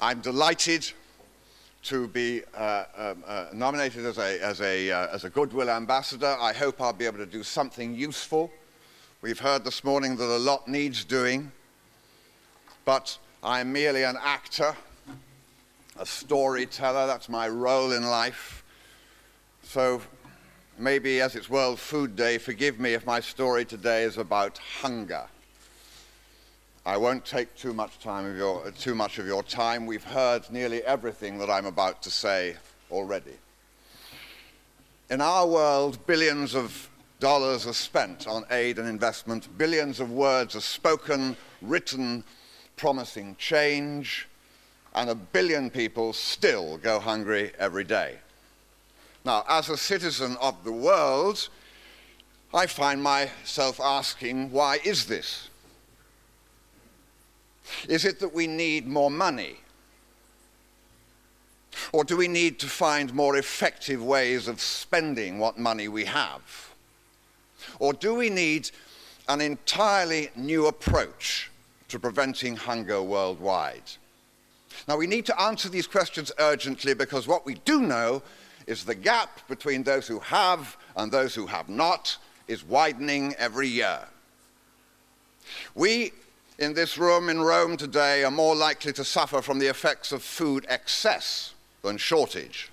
I'm delighted to be nominated as a Goodwill Ambassador. I hope I'll be able to do something useful. We've heard this morning that a lot needs doing, but I'm merely an actor, a storyteller. That's my role in life. So maybe as it's World Food Day, forgive me if my story today is about hunger. I won't take too much of your time. We've heard nearly everything that I'm about to say already. In our world, billions of dollars are spent on aid and investment. Billions of words are spoken, written, promising change, and 1 billion people still go hungry every day. Now, as a citizen of the world, I find myself asking, why is this? Is it that we need more money? Or do we need to find more effective ways of spending what money we have? Or do we need an entirely new approach to preventing hunger worldwide? Now, we need to answer these questions urgently, because what we do know is the gap between those who have and those who have not is widening every year. We in this room in Rome today are more likely to suffer from the effects of food excess than shortage.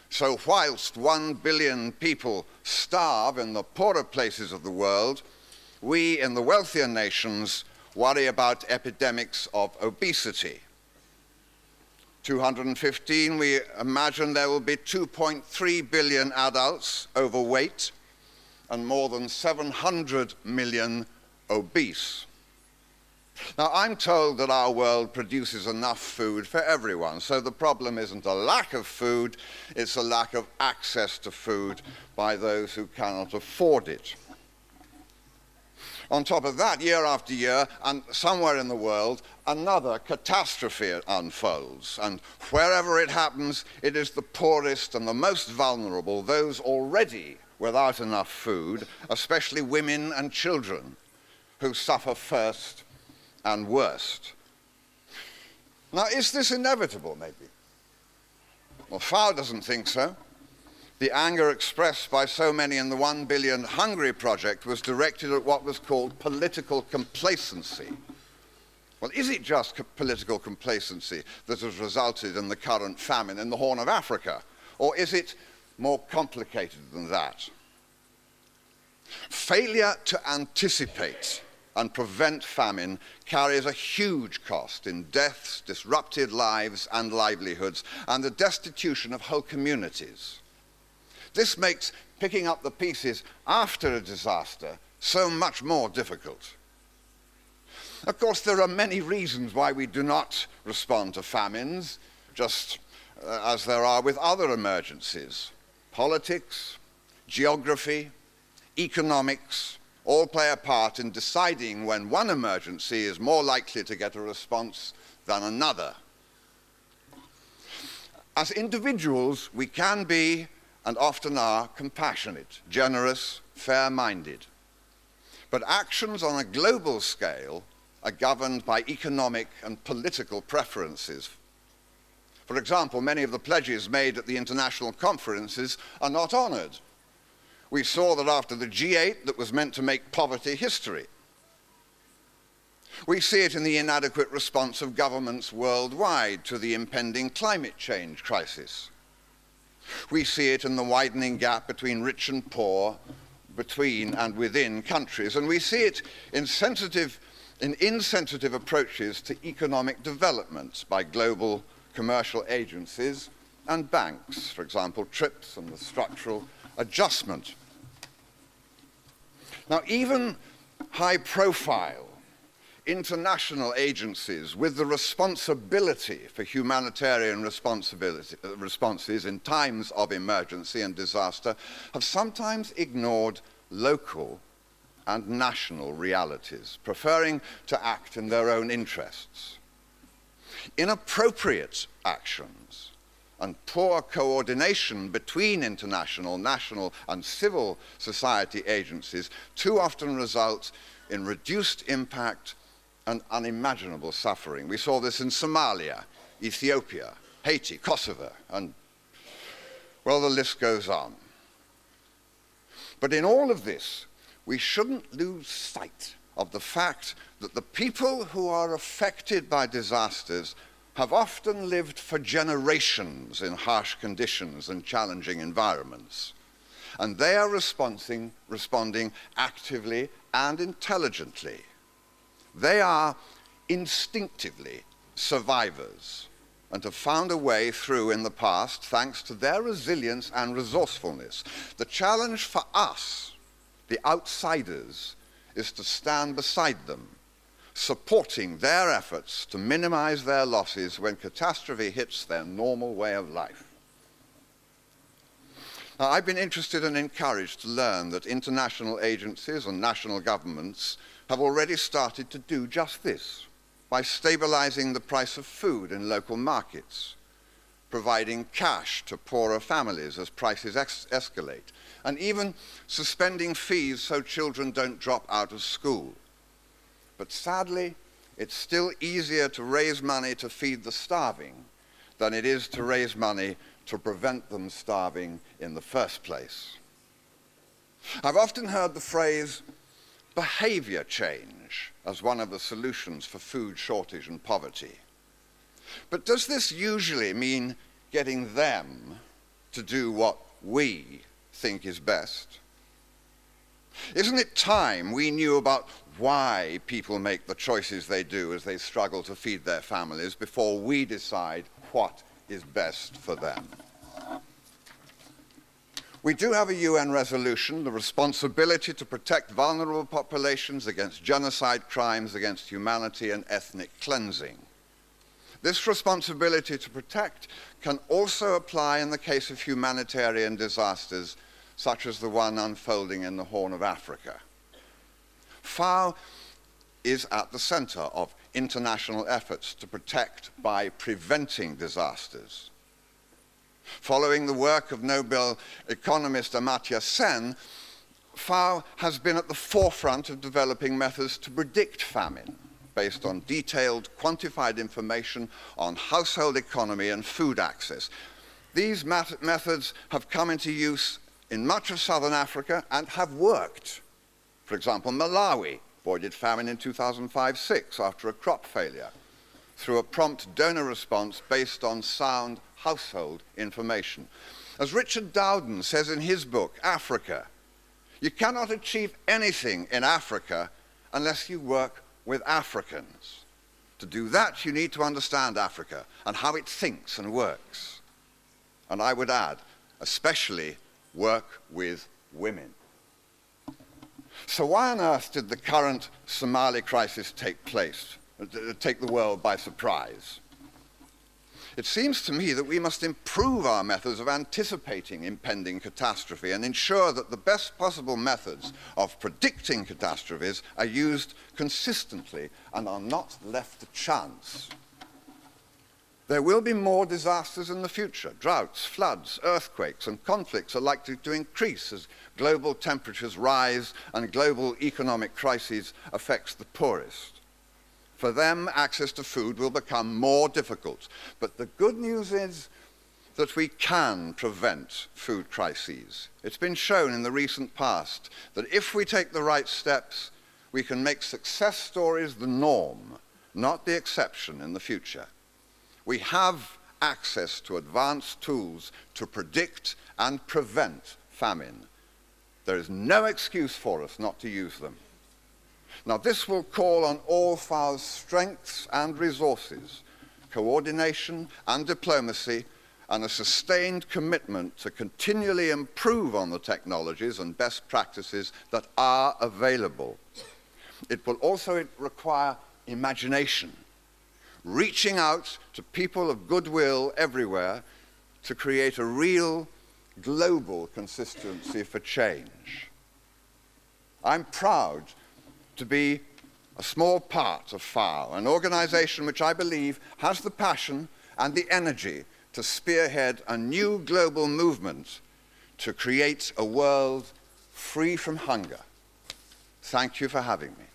So whilst 1 billion people starve in the poorer places of the world, we in the wealthier nations worry about epidemics of obesity. 2015, we imagine there will be 2.3 billion adults overweight and more than 700 million obese. Now, I'm told that our world produces enough food for everyone, so the problem isn't a lack of food, it's a lack of access to food by those who cannot afford it. On top of that, year after year, and somewhere in the world, another catastrophe unfolds, and wherever it happens, it is the poorest and the most vulnerable, those already without enough food, especially women and children, who suffer first and worst. Now, is this inevitable, maybe? Well, FAO doesn't think so. The anger expressed by so many in the 1 Billion Hungry Project was directed at what was called political complacency. Well, is it just political complacency that has resulted in the current famine in the Horn of Africa? Or is it more complicated than that? Failure to anticipate and prevent famine carries a huge cost in deaths, disrupted lives and livelihoods, and the destitution of whole communities. This makes picking up the pieces after a disaster so much more difficult. Of course, there are many reasons why we do not respond to famines, just as there are with other emergencies. Politics, geography, economics, all play a part in deciding when one emergency is more likely to get a response than another. As individuals, we can be, and often are, compassionate, generous, fair-minded. But actions on a global scale are governed by economic and political preferences. For example, many of the pledges made at the international conferences are not honored. We saw that after the G8 that was meant to make poverty history. We see it in the inadequate response of governments worldwide to the impending climate change crisis. We see it in the widening gap between rich and poor, between and within countries. And we see it in insensitive approaches to economic development by global commercial agencies and banks, for example, TRIPS and the structural adjustment. Now, even high-profile international agencies with the responsibility for humanitarian responses in times of emergency and disaster have sometimes ignored local and national realities, preferring to act in their own interests. Inappropriate actions and poor coordination between international, national, and civil society agencies too often result in reduced impact and unimaginable suffering. We saw this in Somalia Ethiopia, Haiti, Kosovo, and, well, the list goes on. But in all of this, we shouldn't lose sight of the fact that the people who are affected by disasters have often lived for generations in harsh conditions and challenging environments. And they are responding actively and intelligently. They are instinctively survivors and have found a way through in the past thanks to their resilience and resourcefulness. The challenge for us, the outsiders, is to stand beside them, supporting their efforts to minimize their losses when catastrophe hits their normal way of life. Now, I've been interested and encouraged to learn that international agencies and national governments have already started to do just this by stabilizing the price of food in local markets, providing cash to poorer families as prices escalate, and even suspending fees so children don't drop out of school. But sadly, it's still easier to raise money to feed the starving than it is to raise money to prevent them starving in the first place. I've often heard the phrase behavior change as one of the solutions for food shortage and poverty. But does this usually mean getting them to do what we think is best? Isn't it time we knew about why people make the choices they do as they struggle to feed their families before we decide what is best for them? We do have a UN resolution, the responsibility to protect vulnerable populations against genocide, crimes against humanity, and ethnic cleansing. This responsibility to protect can also apply in the case of humanitarian disasters, such as the one unfolding in the Horn of Africa. FAO is at the center of international efforts to protect by preventing disasters. Following the work of Nobel economist Amartya Sen, FAO has been at the forefront of developing methods to predict famine based on detailed, quantified information on household economy and food access. These methods have come into use in much of southern Africa and have worked. For example, Malawi avoided famine in 2005-06 after a crop failure through a prompt donor response based on sound household information. As Richard Dowden says in his book, Africa, you cannot achieve anything in Africa unless you work with Africans. To do that, you need to understand Africa and how it thinks and works. And I would add, especially work with women. So why on earth did the current Somali crisis take the world by surprise? It seems to me that we must improve our methods of anticipating impending catastrophe and ensure that the best possible methods of predicting catastrophes are used consistently and are not left to chance. There will be more disasters in the future. Droughts, floods, earthquakes, and conflicts are likely to increase as global temperatures rise and global economic crises affect the poorest. For them, access to food will become more difficult. But the good news is that we can prevent food crises. It's been shown in the recent past that if we take the right steps, we can make success stories the norm, not the exception in the future. We have access to advanced tools to predict and prevent famine. There is no excuse for us not to use them. Now, this will call on all FAO's strengths and resources, coordination and diplomacy, and a sustained commitment to continually improve on the technologies and best practices that are available. It will also require imagination, reaching out to people of goodwill everywhere to create a real global consistency for change. I'm proud to be a small part of FAO, an organization which I believe has the passion and the energy to spearhead a new global movement to create a world free from hunger. Thank you for having me.